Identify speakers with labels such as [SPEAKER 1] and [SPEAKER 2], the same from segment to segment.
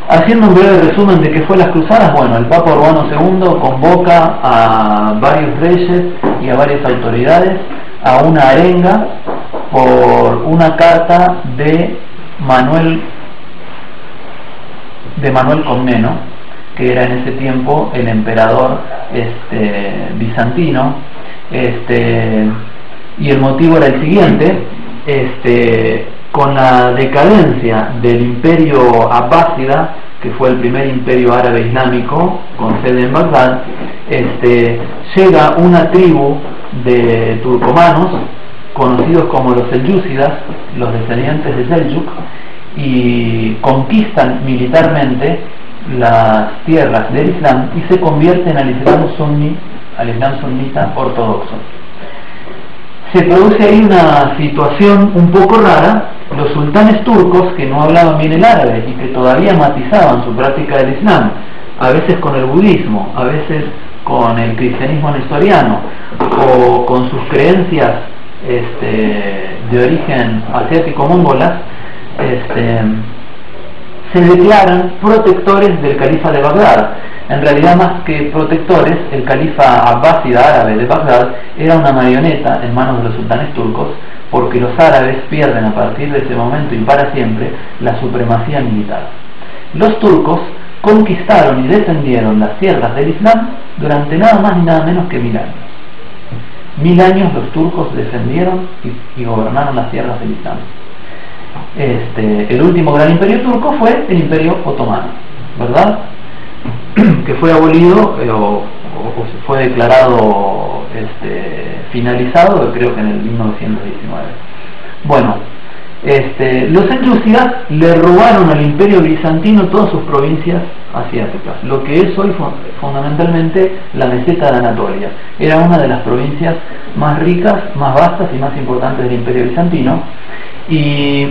[SPEAKER 1] Haciendo un breve resumen de qué fue las cruzadas, bueno, el Papa Urbano II convoca a varios reyes y a varias autoridades a una arenga por una carta de Manuel Comneno, que era en ese tiempo el emperador bizantino, y el motivo era el siguiente: con la decadencia del imperio abbásida, que fue el primer imperio árabe islámico con sede en Bagdad, llega una tribu de turcomanos conocidos como los selyúcidas, los descendientes de Seljuk, y conquistan militarmente las tierras del Islam y se convierten al Islam sunnita ortodoxo. Se produce ahí una situación un poco rara. Los sultanes turcos, que no hablaban bien el árabe y que todavía matizaban su práctica del Islam, a veces con el budismo, a veces con el cristianismo nestoriano, o con sus creencias de origen asiático-mongolas, se declaran protectores del califa de Bagdad. En realidad, más que protectores, el califa abbásida árabe de Bagdad era una marioneta en manos de los sultanes turcos, porque los árabes pierden a partir de ese momento y para siempre la supremacía militar. Los turcos conquistaron y defendieron las tierras del Islam durante nada más ni nada menos que 1000 años. 1000 años los turcos defendieron y gobernaron las tierras del Islam. El último gran imperio turco fue el Imperio Otomano, ¿verdad? Que fue abolido o fue declarado finalizado, creo que en el 1919. Bueno, los selyúcidas le robaron al imperio bizantino todas sus provincias asiáticas, lo que es hoy fundamentalmente la meseta de Anatolia. Era una de las provincias más ricas, más vastas y más importantes del imperio bizantino, y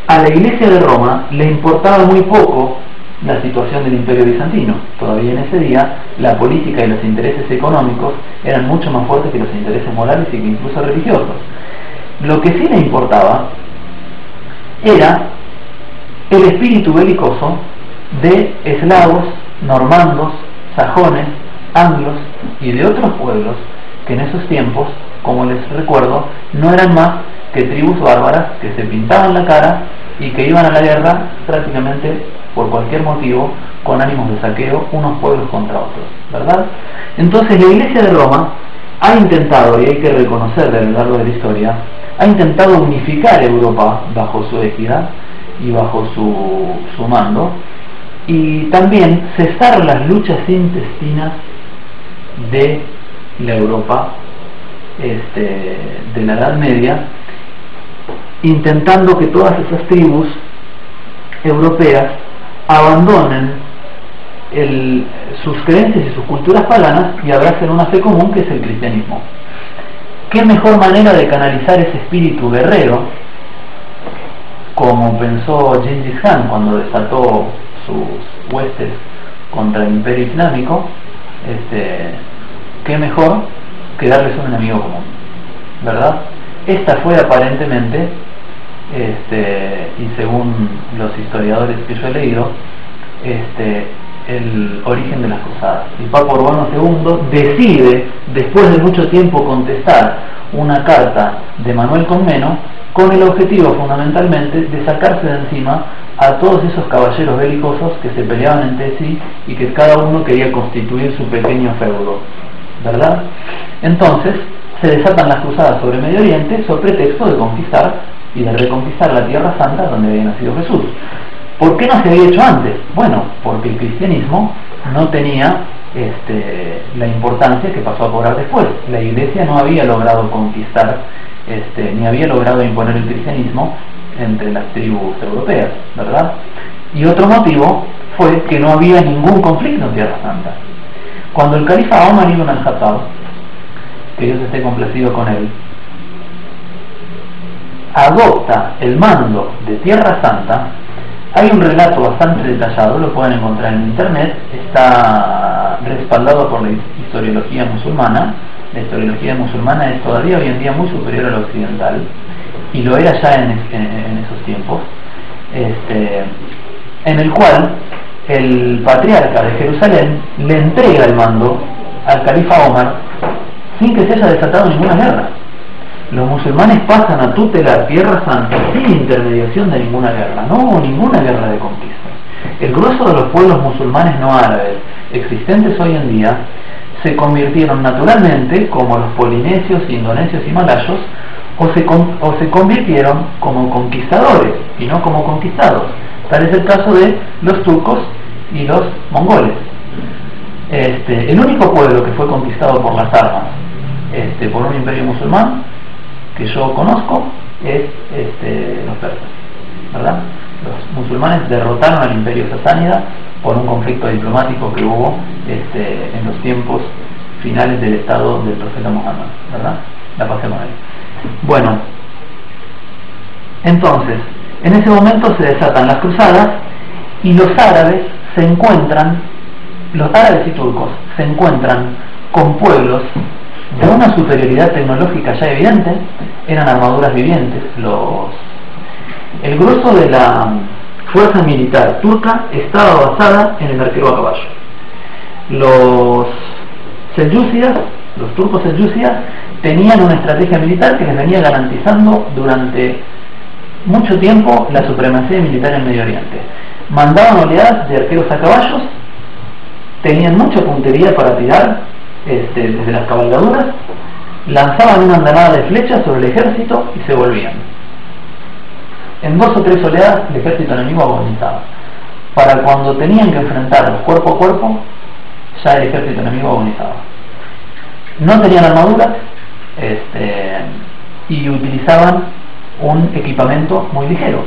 [SPEAKER 1] a la Iglesia de Roma le importaba muy poco la situación del imperio bizantino. Todavía en ese día la política y los intereses económicos eran mucho más fuertes que los intereses morales y que incluso religiosos. Lo que sí le importaba era el espíritu belicoso de eslavos, normandos, sajones, anglos y de otros pueblos que en esos tiempos, como les recuerdo, no eran más que tribus bárbaras que se pintaban la cara y que iban a la guerra prácticamente por cualquier motivo, con ánimos de saqueo, unos pueblos contra otros, ¿verdad? Entonces la Iglesia de Roma ha intentado, y hay que reconocerle a lo largo de la historia, ha intentado unificar Europa bajo su égida y bajo su mando, y también cesar las luchas intestinas de la Europa de la Edad Media, intentando que todas esas tribus europeas abandonen sus creencias y sus culturas paganas y abracen una fe común, que es el cristianismo. ¿Qué mejor manera de canalizar ese espíritu guerrero, como pensó Gengis Khan cuando desató sus huestes contra el imperio islámico? ¿Qué mejor que darles un enemigo común, ¿verdad? Esta fue aparentemente, y según los historiadores que yo he leído, el origen de las cruzadas. El Papa Urbano II decide, después de mucho tiempo, contestar una carta de Manuel Comneno con el objetivo fundamentalmente de sacarse de encima a todos esos caballeros belicosos que se peleaban entre sí y que cada uno quería constituir su pequeño feudo, ¿verdad? Entonces se desatan las cruzadas sobre Medio Oriente sobre pretexto de conquistar y de reconquistar la Tierra Santa donde había nacido Jesús. ¿Por qué no se había hecho antes? Bueno, porque el cristianismo no tenía la importancia que pasó a cobrar después. La Iglesia no había logrado conquistar ni había logrado imponer el cristianismo entre las tribus europeas, ¿verdad? Y otro motivo fue que no había ningún conflicto en Tierra Santa. Cuando el califa Omar ibn al-Khattab, que Dios esté complacido con él, adopta el mando de Tierra Santa, hay un relato bastante detallado, lo pueden encontrar en internet, está respaldado por la historiología musulmana. La historiología musulmana es todavía hoy en día muy superior a la occidental, y lo era ya en esos tiempos, en el cual el patriarca de Jerusalén le entrega el mando al califa Omar sin que se haya desatado ninguna guerra. Los musulmanes pasan a tutelar Tierra Santa sin intermediación de ninguna guerra, no hubo ninguna guerra de conquista. El grueso de los pueblos musulmanes no árabes existentes hoy en día se convirtieron naturalmente, como los polinesios, indonesios y malayos, o se convirtieron como conquistadores y no como conquistados. Tal es el caso de los turcos y los mongoles. El único pueblo que fue conquistado por las armas por un imperio musulmán que yo conozco es los persas, ¿verdad? Los musulmanes derrotaron al imperio sasánida por un conflicto diplomático que hubo en los tiempos finales del estado del profeta Muhammad, ¿verdad? La pasemos ahí. Bueno, entonces, en ese momento se desatan las cruzadas y los árabes se encuentran, los árabes y turcos se encuentran con pueblos de una superioridad tecnológica ya evidente, eran armaduras vivientes. El grueso de la fuerza militar turca estaba basada en el arquero a caballo. Los selyúcidas, los turcos selyúcidas, tenían una estrategia militar que les venía garantizando durante mucho tiempo la supremacía militar en Medio Oriente. Mandaban oleadas de arqueros a caballos, tenían mucha puntería para tirar desde las cabalgaduras, lanzaban una andanada de flechas sobre el ejército y se volvían. En 2 o 3 oleadas el ejército enemigo agonizaba. Para cuando tenían que enfrentarlos cuerpo a cuerpo, ya el ejército enemigo agonizaba. No tenían armaduras y utilizaban un equipamiento muy ligero,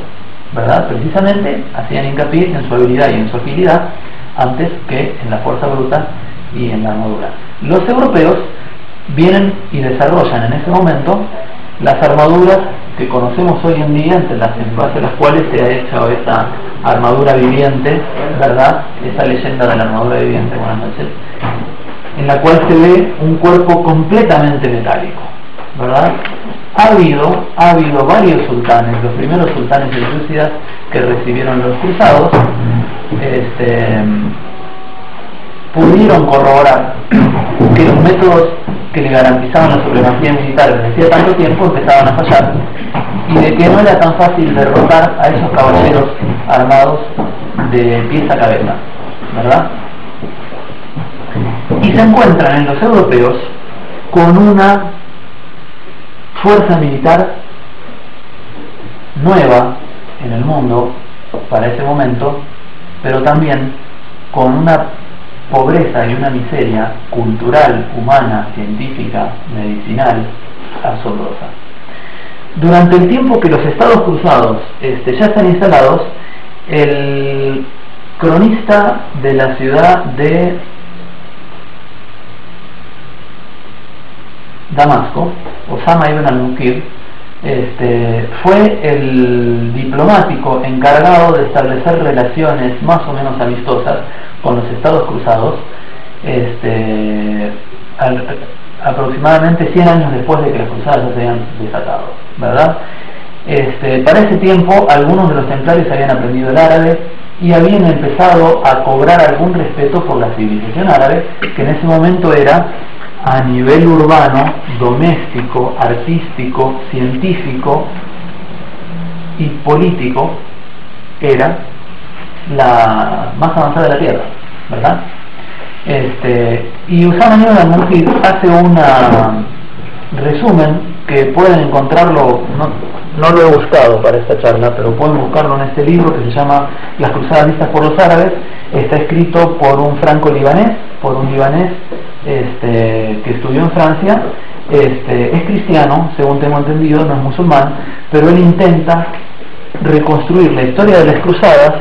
[SPEAKER 1] ¿verdad? Precisamente hacían hincapié en su habilidad y en su agilidad antes que en la fuerza bruta y en la armadura. Los europeos vienen y desarrollan en ese momento las armaduras que conocemos hoy en día, en base a las cuales se ha hecho esta armadura viviente, ¿verdad? Esa leyenda de la armadura viviente, buenas noches, en la cual se ve un cuerpo completamente metálico, ¿verdad? Ha habido varios sultanes, los primeros sultanes selyúcidas que recibieron los cruzados, pudieron corroborar que los métodos que le garantizaban la supremacía militar desde hacía tanto tiempo empezaban a fallar, y de que no era tan fácil derrotar a esos caballeros armados de pies a cabeza, ¿verdad? Y se encuentran en los europeos con una fuerza militar nueva en el mundo para ese momento, pero también con una pobreza y una miseria cultural, humana, científica, medicinal, asombrosa. Durante el tiempo que los estados cruzados ya están instalados, el cronista de la ciudad de Damasco, Osama ibn al-Muqir, fue el diplomático encargado de establecer relaciones más o menos amistosas con los estados cruzados, aproximadamente 100 años después de que las cruzadas ya se habían desatado, ¿verdad? Para ese tiempo algunos de los templarios habían aprendido el árabe y habían empezado a cobrar algún respeto por la civilización árabe, que en ese momento era, a nivel urbano, doméstico, artístico, científico y político, era la más avanzada de la Tierra, ¿verdad? Y Osama ibn al-Muqir hace un resumen que pueden encontrarlo, no lo he buscado para esta charla, pero pueden buscarlo en este libro que se llama Las cruzadas vistas por los árabes. Está escrito por un franco-libanés, que estudió en Francia, es cristiano, según tengo entendido, no es musulmán, pero él intenta reconstruir la historia de las cruzadas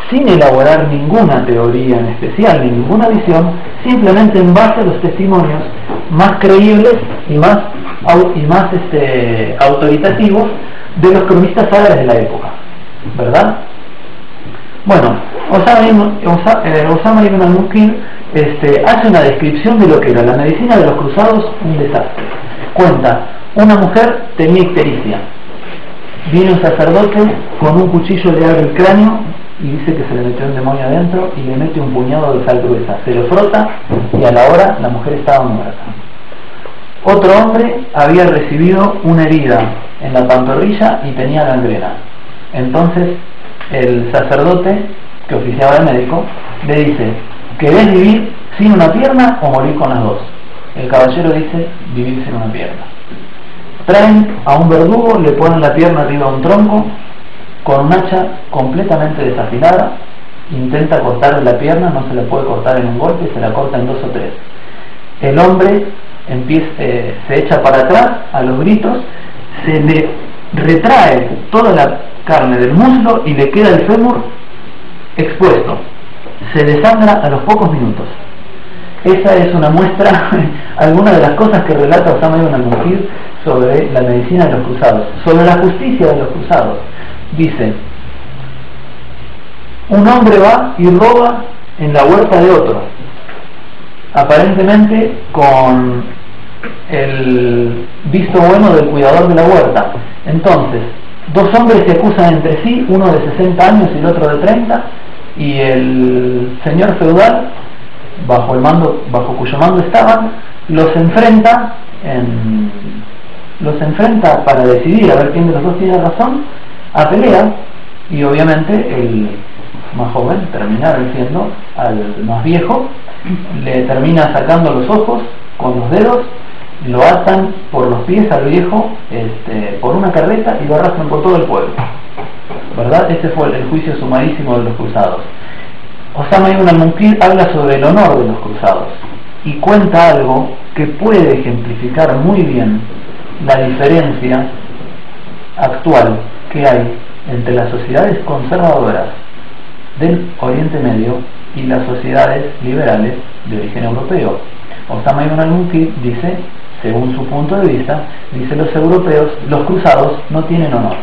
[SPEAKER 1] sin elaborar ninguna teoría en especial, ni ninguna visión, simplemente en base a los testimonios más creíbles y más autoritativos de los cronistas árabes de la época, ¿verdad? Bueno, Osama ibn al-Muqir hace una descripción de lo que era la medicina de los cruzados, un desastre. Cuenta, una mujer tenía ictericia, Viene un sacerdote con un cuchillo, le abre el cráneo y dice que se le metió un demonio adentro y le mete un puñado de sal gruesa, se lo frota y a la hora la mujer estaba muerta. Otro hombre había recibido una herida en la pantorrilla y tenía gangrena. Entonces el sacerdote que oficiaba de médico le dice: ¿querés vivir sin una pierna o morir con las dos? El caballero dice: vivir sin una pierna. Traen a un verdugo, le ponen la pierna arriba de un tronco con un hacha completamente desafilada, intenta cortarle la pierna, no se la puede cortar en un golpe, se la corta en 2 o 3. El hombre se echa para atrás a los gritos, se le retrae toda la carne del muslo y le queda el fémur expuesto, se desangra a los pocos minutos. Esa es una muestra, alguna de las cosas que relata Osama ibn al-Munqidh sobre la medicina de los cruzados, sobre la justicia de los cruzados. Dice: un hombre va y roba en la huerta de otro, aparentemente con el visto bueno del cuidador de la huerta. Entonces, 2 hombres se acusan entre sí, uno de 60 años y el otro de 30, y el señor feudal, bajo cuyo mando estaban, los enfrenta para decidir a ver quién de los dos tiene razón, a pelea, y obviamente el más joven termina venciendo al más viejo, le termina sacando los ojos con los dedos, lo atan por los pies al viejo por una carreta y lo arrastran por todo el pueblo, ¿verdad? Ese fue el juicio sumarísimo de los cruzados. Osama ibn al-Munqidh habla sobre el honor de los cruzados y cuenta algo que puede ejemplificar muy bien la diferencia actual que hay entre las sociedades conservadoras del Oriente Medio y las sociedades liberales de origen europeo. Osama ibn al-Munqidh dice, según su punto de vista, dice: los europeos, los cruzados, no tienen honor.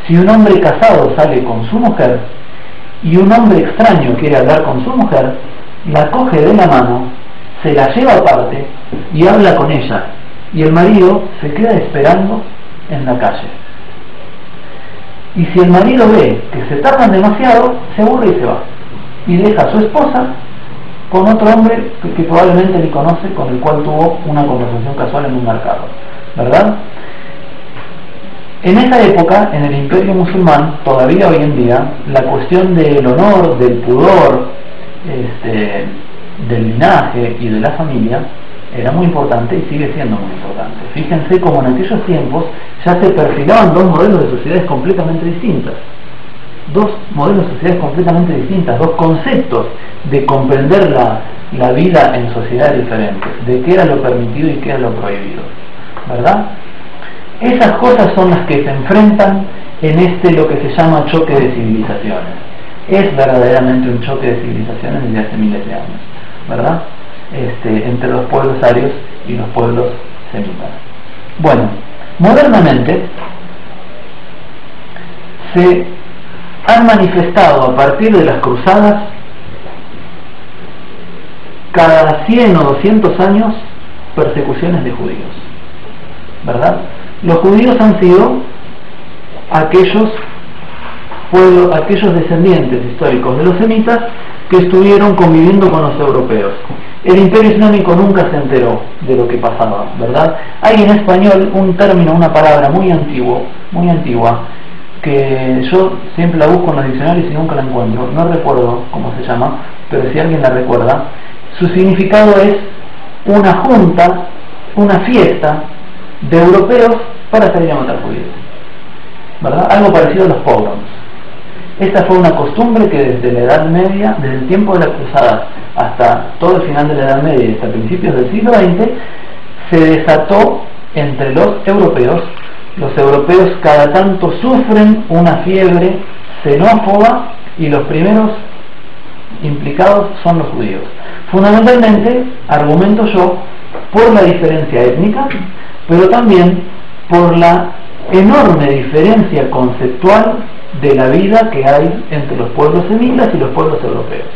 [SPEAKER 1] Si un hombre casado sale con su mujer y un hombre extraño quiere hablar con su mujer, la coge de la mano, se la lleva aparte y habla con ella, y el marido se queda esperando en la calle. Y si el marido ve que se tardan demasiado, se aburre y se va, y deja a su esposa con otro hombre que probablemente le conoce, con el cual tuvo una conversación casual en un mercado, ¿verdad? En esa época, en el Imperio Musulmán, todavía hoy en día, la cuestión del honor, del pudor, del linaje y de la familia era muy importante y sigue siendo muy importante. Fíjense cómo en aquellos tiempos ya se perfilaban 2 modelos de sociedades completamente distintas. 2 modelos de sociedades completamente distintas, 2 conceptos de comprender la vida en sociedades diferentes, de qué era lo permitido y qué era lo prohibido, ¿verdad? Esas cosas son las que se enfrentan en lo que se llama choque de civilizaciones. Es verdaderamente un choque de civilizaciones desde hace miles de años, ¿verdad? Entre los pueblos arios y los pueblos semitas. Bueno, modernamente se han manifestado a partir de las cruzadas cada 100 o 200 años persecuciones de judíos, ¿verdad? Los judíos han sido aquellos descendientes históricos de los semitas que estuvieron conviviendo con los europeos. El Imperio Islámico nunca se enteró de lo que pasaba, ¿verdad? Hay en español un término, una palabra muy antigua, que yo siempre la busco en los diccionarios y nunca la encuentro, no recuerdo cómo se llama, pero si alguien la recuerda, su significado es una junta, una fiesta de europeos para salir a matar judíos, ¿verdad? Algo parecido a los pogroms. Esta fue una costumbre que desde la Edad Media, desde el tiempo de la Cruzada hasta todo el final de la Edad Media y hasta principios del siglo XX, se desató entre los europeos. Los europeos cada tanto sufren una fiebre xenófoba y los primeros implicados son los judíos. Fundamentalmente, argumento yo, por la diferencia étnica, pero también por la enorme diferencia conceptual de la vida que hay entre los pueblos semitas y los pueblos europeos.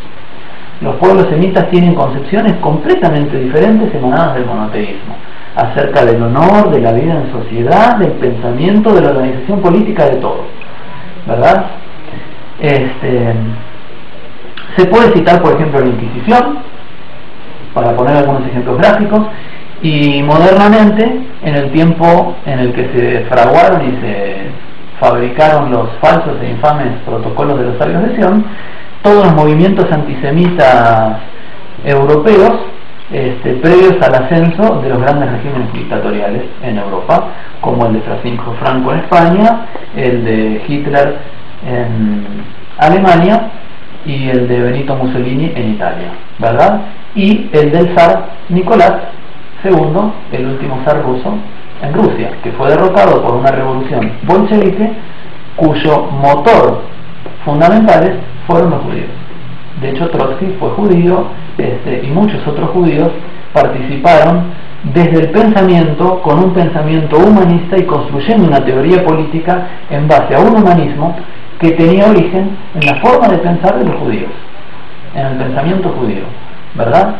[SPEAKER 1] Los pueblos semitas tienen concepciones completamente diferentes emanadas del monoteísmo. acerca del honor, de la vida en sociedad, del pensamiento, de la organización política, de todo, ¿verdad? Se puede citar, por ejemplo, la Inquisición, para poner algunos ejemplos gráficos, y modernamente, en el tiempo en el que se fraguaron y se fabricaron los falsos e infames protocolos de los sabios de Sion, todos los movimientos antisemitas europeos, previos al ascenso de los grandes regímenes dictatoriales en Europa, como el de Francisco Franco en España, el de Hitler en Alemania y el de Benito Mussolini en Italia, ¿verdad? Y el del zar Nicolás II, el último zar ruso, en Rusia, que fue derrotado por una revolución bolchevique cuyo motor fundamentales fueron los judíos. De hecho, Trotsky fue judío, y muchos otros judíos participaron desde el pensamiento, con un pensamiento humanista y construyendo una teoría política en base a un humanismo que tenía origen en la forma de pensar de los judíos, en el pensamiento judío, ¿verdad?